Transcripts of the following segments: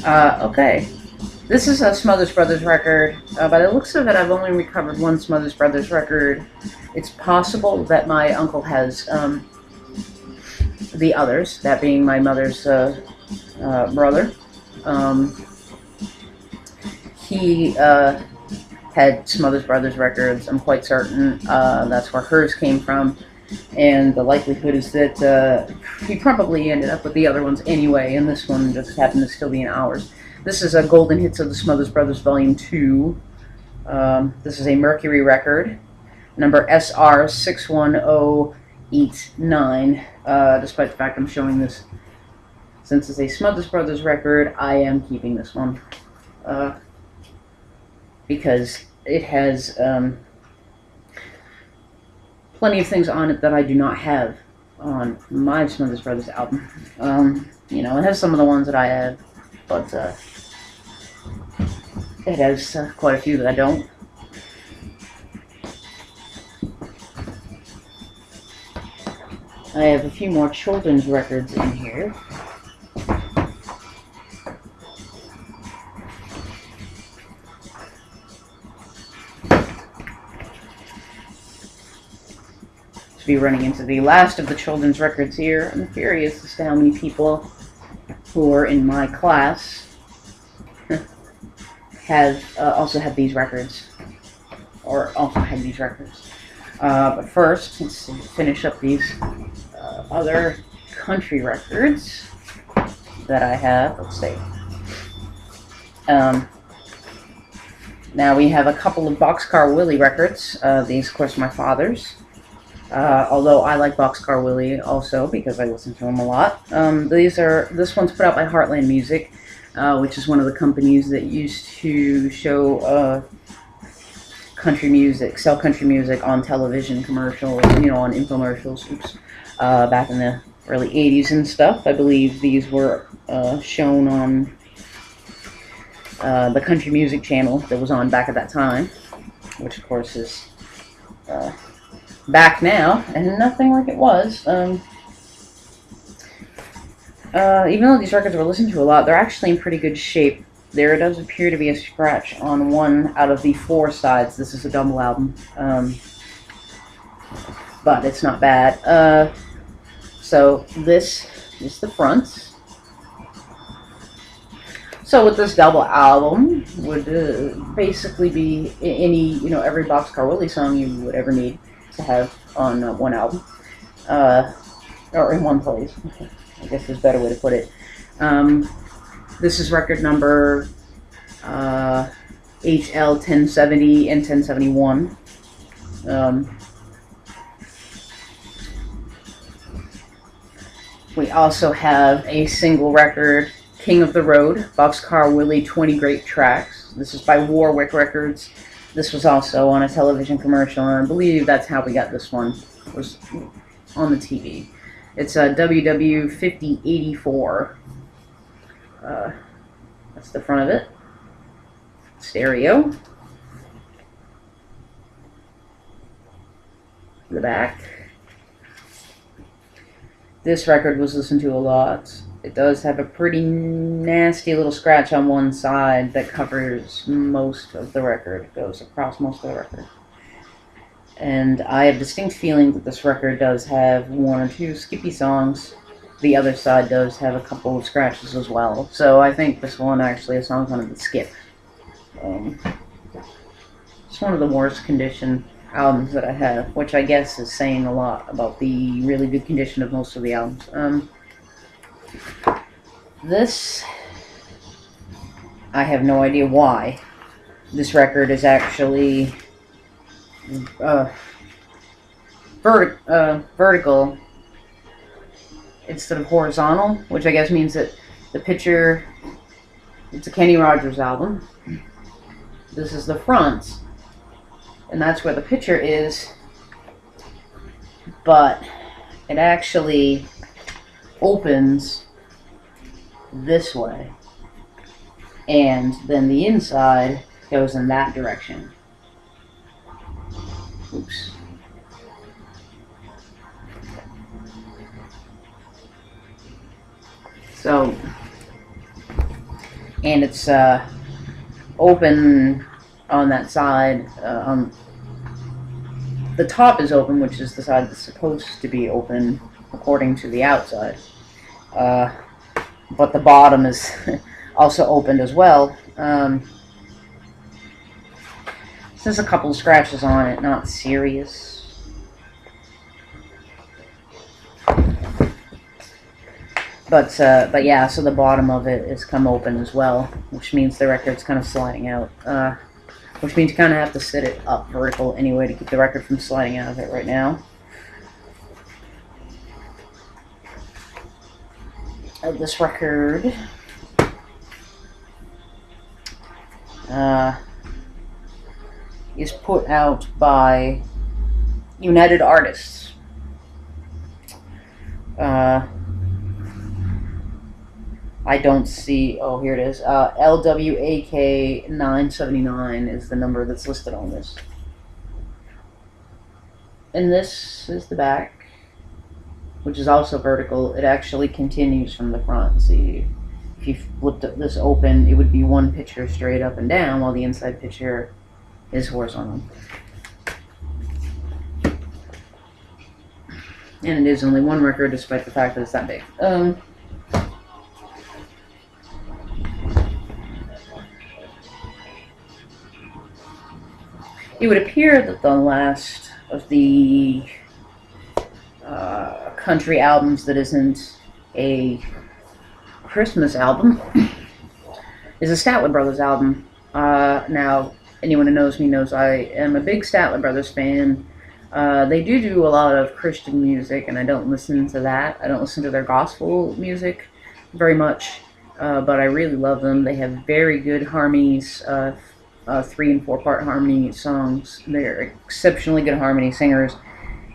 Okay. This is a Smothers Brothers record. By the looks of it, I've only recovered one Smothers Brothers record. It's possible that my uncle has the others, that being my mother's brother. Um, he had Smothers Brothers records. I'm quite certain that's where hers came from. And the likelihood is that he probably ended up with the other ones anyway, and this one just happened to still be in ours. This is a Golden Hits of the Smothers Brothers Volume 2. This is a Mercury record, number SR61089. Despite the fact I'm showing this, since it's a Smothers Brothers record, I am keeping this one. Because it has plenty of things on it that I do not have on my Smothers Brothers album. You know, it has some of the ones that I have, but it has quite a few that I don't. I have a few more children's records in here. To be running into the last of the children's records here. I'm curious as to how many people who are in my class have also had these records, or also had these records. But first, let's finish up these other country records that I have. Let's see. Now we have a couple of Boxcar Willie records. These, of course, are my father's. Although I like Boxcar Willie also because I listen to him a lot. This one's put out by Heartland Music, which is one of the companies that used to show country music, sell country music on television commercials, you know, on infomercials. Oops. Back in the early 80s and stuff. I believe these were shown on the country music channel that was on back at that time, which of course is back now and nothing like it was. Even though these records were listened to a lot, they're actually in pretty good shape. There does appear to be a scratch on one out of the 4 sides. This is a double album, but it's not bad. So this is the front. So with this double album would basically be any, you know, every Boxcar Willie song you would ever need to have on one album, or in one place, I guess is a better way to put it. This is record number HL 1070 and 1071. We also have a single record, King of the Road, Boxcar Willie 20 Great Tracks. This is by Warwick Records. This was also on a television commercial, and I believe that's how we got this one. It was on the TV. It's a WW 5084. That's the front of it. Stereo. The back. This record was listened to a lot. It does have a pretty nasty little scratch on one side that covers most of the record. It goes across most of the record. And I have a distinct feeling that this record does have 1 or 2 skippy songs. The other side does have a couple of scratches as well. So I think this one actually has songs on it that skip. It's one of the worst condition albums that I have, which I guess is saying a lot about the really good condition of most of the albums. This, I have no idea why. This record is actually vertical instead of horizontal, which I guess means that the picture, it's a Kenny Rogers album. This is the front, and that's where the picture is, but it actually opens this way, and then the inside goes in that direction. Oops. So and it's open on that side. On the top is open, which is the side that's supposed to be open according to the outside. But the bottom is also opened as well. There's a couple of scratches on it, not serious. But yeah, so the bottom of it is come open as well, which means the record's kind of sliding out. Which means you kind of have to sit it up vertical anyway to keep the record from sliding out of it right now. This record is put out by United Artists. I don't see. Oh, here it is. LWAK 979 is the number that's listed on this. And this is the back, which is also vertical. It actually continues from the front. See, if you flipped this open, it would be one picture straight up and down, while the inside picture is horizontal. And it is only one record, despite the fact that it's that big. It would appear that the last of the country albums that isn't a Christmas album is a Statler Brothers album. Now, anyone who knows me knows I am a big Statler Brothers fan. They do a lot of Christian music, and I don't listen to that. I don't listen to their gospel music very much, but I really love them. They have very good harmonies, 3- and 4-part harmony songs. They're exceptionally good harmony singers,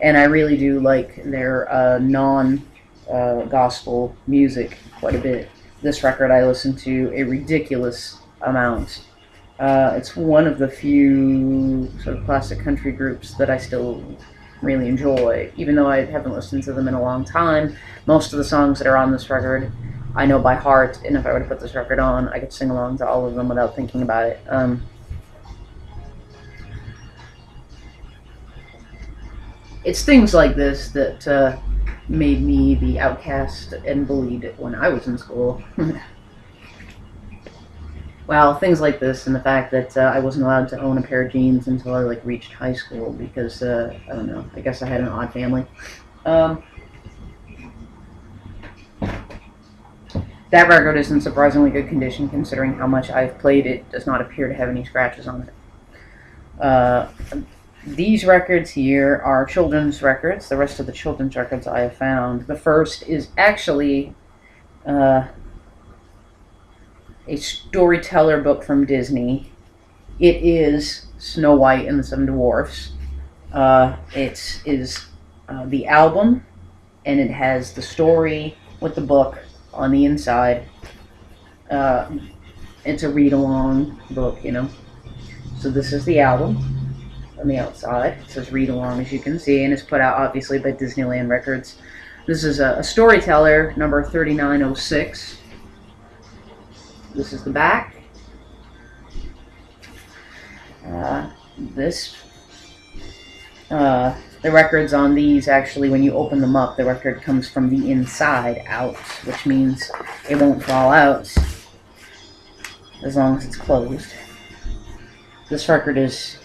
and I really do like their non-gospel music quite a bit. This record I listen to a ridiculous amount. It's one of the few sort of classic country groups that I still really enjoy, even though I haven't listened to them in a long time. Most of the songs that are on this record I know by heart, and if I were to put this record on, I could sing along to all of them without thinking about it. It's things like this that made me the outcast and bullied when I was in school. Well, things like this, and the fact that I wasn't allowed to own a pair of jeans until I reached high school because I don't know. I guess I had an odd family. That record is in surprisingly good condition considering how much I've played it. Does not appear to have any scratches on it. These records here are children's records. The rest of the children's records I have found. The first is actually a storyteller book from Disney. It is Snow White and the Seven Dwarfs. It is the album, and it has the story with the book on the inside. It's a read-along book, you know. So this is the album on the outside. It says read-along, as you can see, and it's put out, obviously, by Disneyland Records. This is a storyteller, number 3906. This is the back. The records on these, actually, when you open them up, the record comes from the inside out, which means it won't fall out as long as it's closed. This record is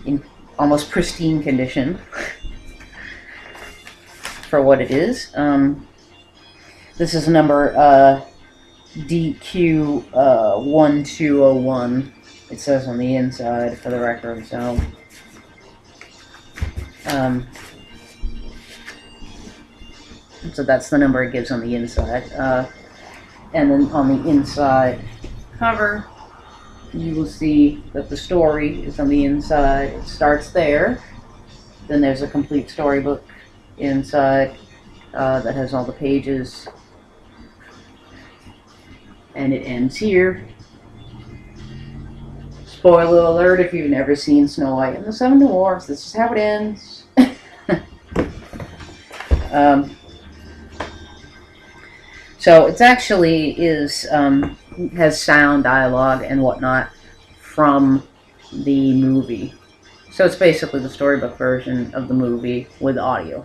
in almost pristine condition for what it is. This is number DQ1201. It says on the inside for the record. So that's the number it gives on the inside. And then on the inside cover, you will see that the story is on the inside. It starts there. Then there's a complete storybook inside that has all the pages. And it ends here. Spoiler alert if you've never seen Snow White and the Seven Dwarfs, this is how it ends. So it's actually has sound, dialogue, and whatnot from the movie. So it's basically the storybook version of the movie with audio.